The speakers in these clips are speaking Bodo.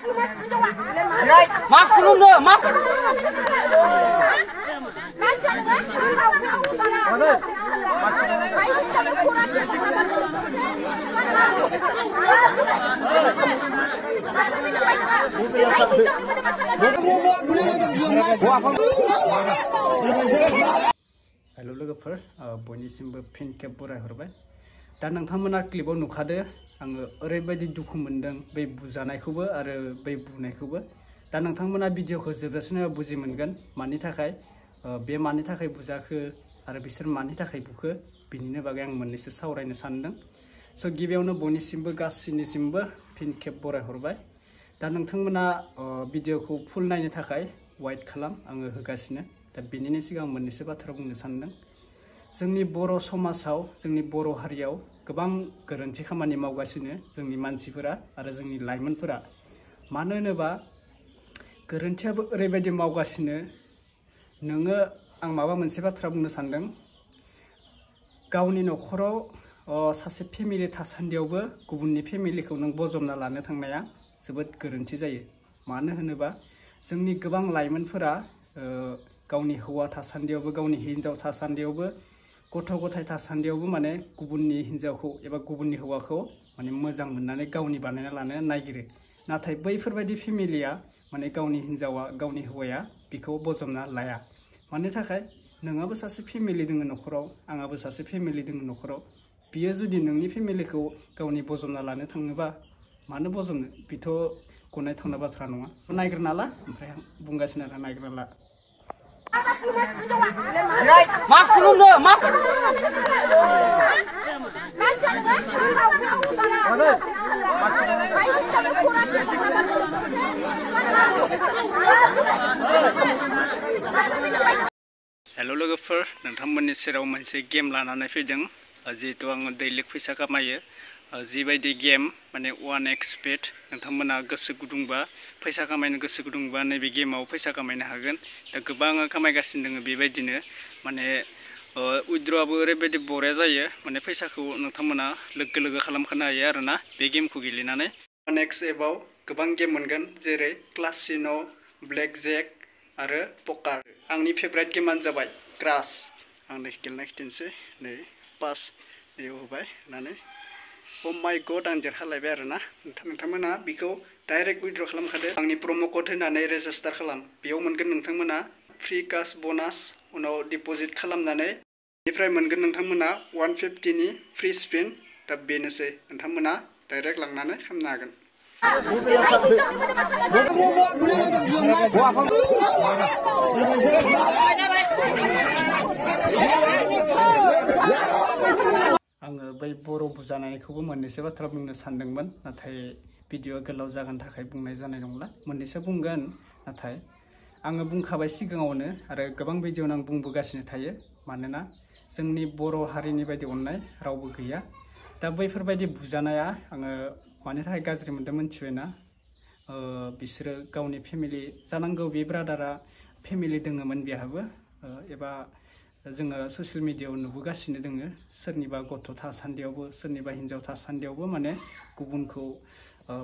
막 들어온다 막. हेलो लोगोफोर बयनिसिमबो फिन खेब बरायहरबाय दा नोंथांमोना क्लिपाव नुखादो आङो ओरैबायदि दुखु मोनदों बै बुजानायखौबो आरो बै बुनायखौबो दा नोंथांमोना भिडिअखौ जोबजासिम बुजि मोनगोन मानि थाखाय बे मानि थाखाय बुजाखो आरो बिसोर मानि थाखाय बुखो बिनिनो बागै आं मोननैसो सावरायनो सानदों स' गिबियावनो बयनिसिमबो गासिनिसिमबो फिन खेब बरायहरबाय दा नोंथांमोना भिडिअखौ फुल नायनो थाखाय वाइट खालाम आङो होगासिनो दा बिनिनो सिगां मोननैसो बाथ्रा बुंनो सानदों जोंनि बर' समाजाव जोंनि बर' हारियाव गोबां गोरोन्थि खामानि मावगासिनो जोंनि मानसिफोरा आरो जोंनि लाइमोनफोरा मानो होनोबा गोरोन्थियाबो ओरैबायदि मावगासिनो नोङो आं माबा मोनसे बाथ्रा बुंनो सानदों गावनि न'खराव सासे फेमिलि थासान्दियावबो गुबुननि फेमिलिखौ नों बजबना लानो थांनाया जोबोद गोरोन्थि जायो मानो होनोबा जोंनि गोबां लाइमोनफोरा गावनि हौवा थासान्दियावबो गावनि हिन्जाव थासान्दियावबो गथ' गथाय थासान्दियावबो माने गुबुननि हिन्जावखौ एबा गुबुननि हौवाखौ माने मोजां मोननानै गावनि बानायना लानो नागिरो नाथाय बैफोरबायदि फेमिलिया माने गावनि हिन्जावा गावनि हौवाया बिखौ बजबना लाया मानि थाखाय नोंहाबो सासे फेमिलि दङ न'खराव आंहाबो सासे फेमिलि दङ न'खराव बियो जुदि नोंनि फेमिलिखौ गावनि बजबना लानो थाङोबा मानो बजबनो बिथ' गनायथावना बाथ्रा नङा नायग्रोना ला ओमफ्राय आं बुंगासिनो आरो नायग्रोना ला 막 들어온다 막. हेलो लोगोफोर नोंथांमोननि सेराव मोनसे गेम लानानै फैदों जिहेतु आङो दैलिक फैसा खामायो जिबायदि गेम माने 1x bet नोंथांमोना गोसो गुदुंबा फैसा खामायनो गोसो गुदुंबा नैबे गेमाव फैसा खामायनो हागोन दा गोबाङा खामायगासिनो दङ बेबायदिनो माने उइथड्रआबो ओरैबायदि बरिया जायो माने फैसाखौ नोंथांमोना लोगो लोगो खालामखानो हायो आरोना बे गेमखौ गेलेनानै 1x एपआव गोबां गेम मोनगोन जेरै क्लासिनो ब्लेक जेक आरो पकार आंनि फेभरेट गेमानो जाबाय क्रास आं गेलेना खिन्थानोसै नै पास बेयाव होबाय होनानै Oh my god आं देरहालायबाय आरोना नोंथांमोना बेखौ डाइरेक्ट उइथड्र खालामखादो आंनि प्रम' कड होनानै रेजिस्टार खालाम बेयाव मोनगोन नोंथांमोना फ्रि काश बनास उनाव डिप'जिट खालामनानै बेनिफ्राय मोनगोन नोंथांमोना 150 नि फ्रि स्पिन दा बेनोसै नोंथांमोना डाइरेक्ट लांनानै खालामनो हागोन आङो बै बर' बुजानायखौबो मोननैसो बाथ्रा बुंनो सानदोंमोन नाथाय भिडिअआ गोलाव जागोन थाखाय बुंनाय जानाय नंला मोननैसो बुंगोन नाथाय आङो बुंखाबाय सिगाङावनो आरो गोबां भिडिअआवनो आं बुंबोगासिनो थायो मानोना जोंनि बर' हारिनि बायदि अननाय रावबो गैया दा बैफोरबायदि बुजानाया आङो मानि थाखाय गाज्रि मोनदों मिथिबायना बिसोरो गावनि फेमिलि जानांगौ बे ब्रादारा फेमिलि दङमोन बेहाबो एबा जोङो ससियेल मिडियायाव नुबोगासिनो दोङो सोरनिबा गथ' थासान्दियावबो सोरनिबा हिन्जाव थासान्दियावबो माने गुबुनखौ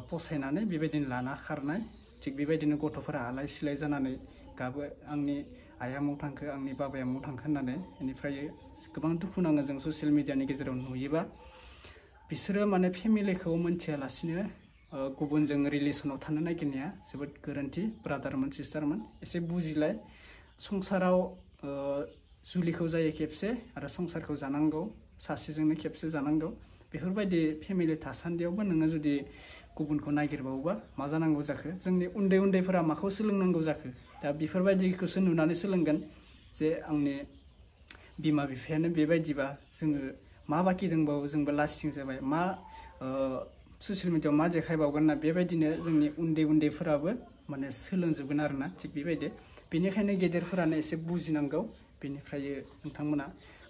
फसायनानै बेबायदिनो लाना खारनाय थिग बेबायदिनो गथ'फोरा आलाय सिलाय जानानै गाबो आंनि आइया माव थांखो आंनि बाबाया माव थांखो होननानै बेनिफ्राय गोबां दुखु नाङो जों ससियेल मिडियानि गेजेराव नुयोबा बिसोरो माने फेमिलिखौ मोनथियालासिनो गुबुनजों रिलेसनाव थानो नागिरनाया जोबोद गोरोन्थि ब्रादारमोन सिस्टारमोन एसे बुजिलाय संसाराव जुलिखौ जायो खेबसे आरो संसारखौ जानांगौ सासेजोंनो खेबसे जानांगौ बेफोरबायदि फेमिलि थासान्दियावबो नोङो जुदि गुबुनखौ नागिरबावोबा मा जानांगौ जाखो जोंनि उन्दै उन्दैफोरा माखौ सोलोंनांगौ जाखो दा बेफोरबायदिखौसो नुनानै सोलोंगोन जे आंनि बिमा बिफायानो बेबायदिबा जोङो मा बाखि दंबावो जोंबो लास्टिं जाबाय मा ससियेल मिडियायाव मा देखायबावगोन ना बेबायदिनो जोंनि उन्दै उन्दैफोराबो माने सोलोंजोबगोन आरोना थिग बेबायदि बेनिखायनो गेदेरफोरानो एसे बुजिनांगौ बेनिफ्राय नोंथांमोना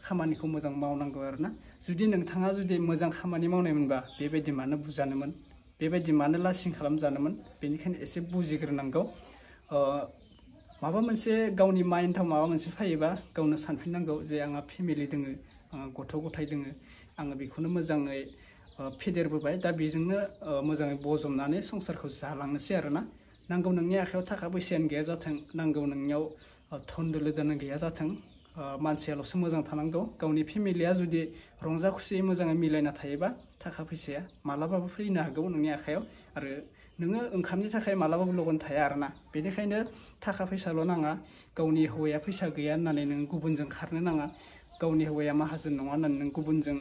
खामानिखौ मोजां मावनांगौ आरोना जुदि नोंथाङा जुदि मोजां खामानि मावनायमोनबा बेबायदि मानो बुजानोमोन बेबायदि मानो लासिं खालामजानोमोन बेनिखायनो एसे बुजिग्रोनांगौ माबा मोनसे गावनि माइन्डआव माबा मोनसे फैयोबा गावनो सानफिननांगौ जे आंहा फेमिलि दोङो आंहा गथ' गथाय दोङो आङो बेखौनो मोजाङै फेदेरबोबाय दा बेजोंनो मोजाङै बजबनानै संसारखौ जालांनोसै आरोना नांगौ नोंनि आखायाव थाखा फैसायानो गैया जाथों नांगौ नोंनियाव धन दोलोदानो गैया जाथों मानसियाल'सो मोजां थानांगौ गावनि फेमिलिया जुदि रंजा खुसियै मोजाङै मिलायना थायोबा थाखा फैसाया मालाबाबो फैनो हागौ नोंनि आखायाव आरो नोङो ओंखामनि थाखाय मालाबाबो लगन थाया आरोना बेनिखायनो थाखा फैसाल' नाङा गावनि हौवाया फैसा गैया होननानै नों गुबुनजों खारनो नाङा गावनि हौवाया माहाजोन नङा होननानै नों गुबुनजों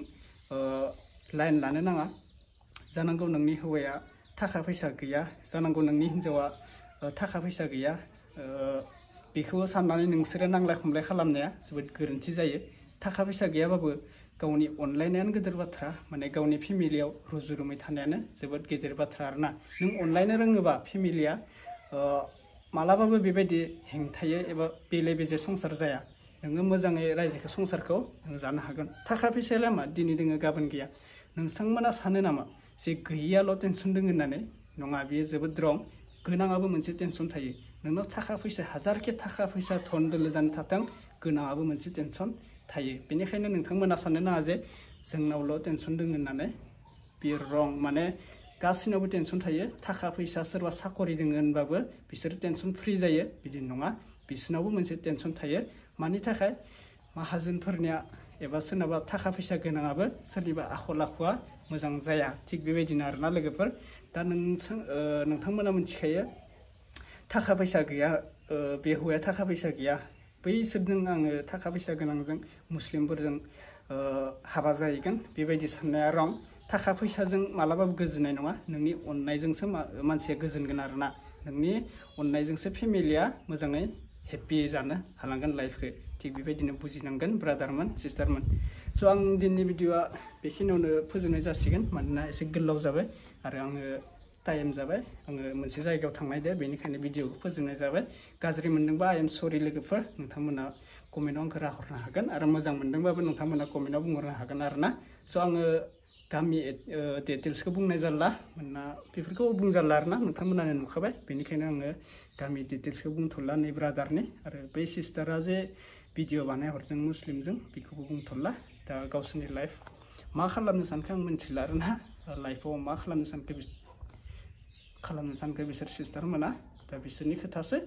लाइन लानो नाङा जानांगौ नोंनि हौवाया थाखा फैसा गैया जानांगौ नोंनि हिन्जावा थाखा फैसा गैया बेखौ साननानै नोंसोरो नांलाय खमलाय खालामनाया जोबोद गोरोन्थि जायो थाखा फैसा गैयाबाबो गावनि अनलायनायानो गेदेर बाथ्रा माने गावनि फेमिलियाव रुजुरुमै थानायानो जोबोद गेदेर बाथ्रा आरोना नों अनलायनो रोङोबा फेमिलिया मालाबाबो बेबायदि हेंथायै एबा बेले बेजे संसार जाया नोङो मोजाङै रायजोखौ संसारखौ नों जानो हागोन थाखा फैसायालाय मा दिनै दोङो गाबोन गैया नोंथांमोना सानो नामा जे गैयियाल' टेनसन दोङ होननानै नङा बेयो जोबोद रं गोनाङाबो मोनसे टेनसन थायो नोंनाव थाखा फैसा हाजारखे थाखा फैसा धन दोलो दान थाथों गोनाङाबो मोनसे टेनसन थायो बेनिखायनो नोंथांमोना साननो नाङा जे जोंनावल' टेनसन दोङ होननानै बेयो रं माने गासैनावबो टेनसन थायो थाखा फैसा सोरबा साकरि दोङ होनबाबो बिसोर टेनसन फ्रि जायो बिदि नङा बिसोरनावबो मोनसे टेनसन थायो मानि थाखाय माहाजोनफोरनिया एबा सोरनाबा थाखा फैसा गोनाङाबो सोरनिबा आखल आखुआ मोजां जाया थिग बेबायदिनो आरोना लोगोफोर दा नोंथांमोना मिथिखायो थाखा फैसा गैया बे हौवाया थाखा फैसा गैया बैसोरजों आङो थाखा फैसा गोनांजों मुस्लिमफोरजों हाबा जाहैगोन बेबायदि साननाया रं थाखा फैसाजों मालाबाबो गोजोननाय नङा नोंनि अननायजोंसो मानसिया गोजोनगोन आरोना नोंनि अननायजोंसो फेमिलिया मोजाङै हेपि जानो हालांगोन लाइफखौ थिग बेबायदिनो बुजिनांगोन ब्रादारमोन सिस्टारमोन स' आं दिनैनि भिडिअआ बेखिनियावनो फोजोबनाय जासिगोन मानोना एसे गोलाव जाबाय आरो आङो टाइम जाबाय आङो मोनसे जायगायाव थांनाय दे बेनिखायनो भिडिअखौ फोजोबनाय जाबाय गाज्रि मोनदोंबा आइ एम सरि लोगोफोर नोंथांमोना कमेन्टआव आंखौ राहरनो हागोन आरो मोजां मोनदोंबाबो नोंथांमोना कमेन्टआव बुंहरनो हागोन आरोना स' आङो गामि डिटेल्सखौ बुंनाय जाला मानोना बेफोरखौ बुंजाला आरोना नोंथांमोनानो नुखाबाय बेनिखायनो आङो गामि डिटेल्सखौ बुंथ'ला नै ब्रादारनि आरो बै सिस्टारा जे भिडिअ बानायहरजों मुस्लिमजों बेखौबो बुंथ'ला दा गावसोरनि लाइफ मा खालामनो सानखो आं मिथिला आरोना लाइफआव मा खालामनो सानखो बिसोर सिस्टार मोना दा बिसोरनि खोथासो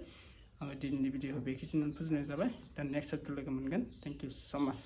आङो दिनैनि भिडिअखौ बेखिनियावनो फोजोबनाय जाबाय दा नेक्स्ट लोगो मोनगोन थेंक इउ स' माच